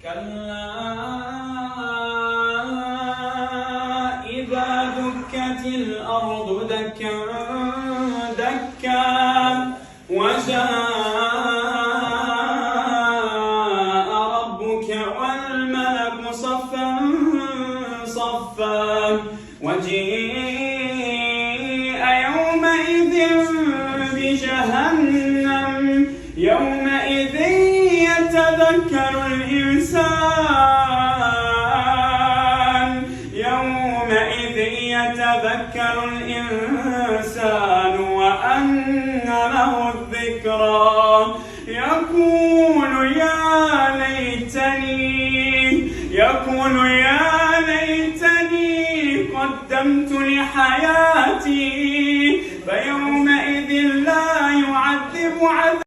كلا إذا دكت الأرض دكا دكا وجاء ربك والملك صفا صفا وجيء يومئذ بجهنم يومئذ يتذكر الإنسان وأنى له الذكرى يقول يا ليتني قدمت لحياتي فيومئذ لا يعذب عذابه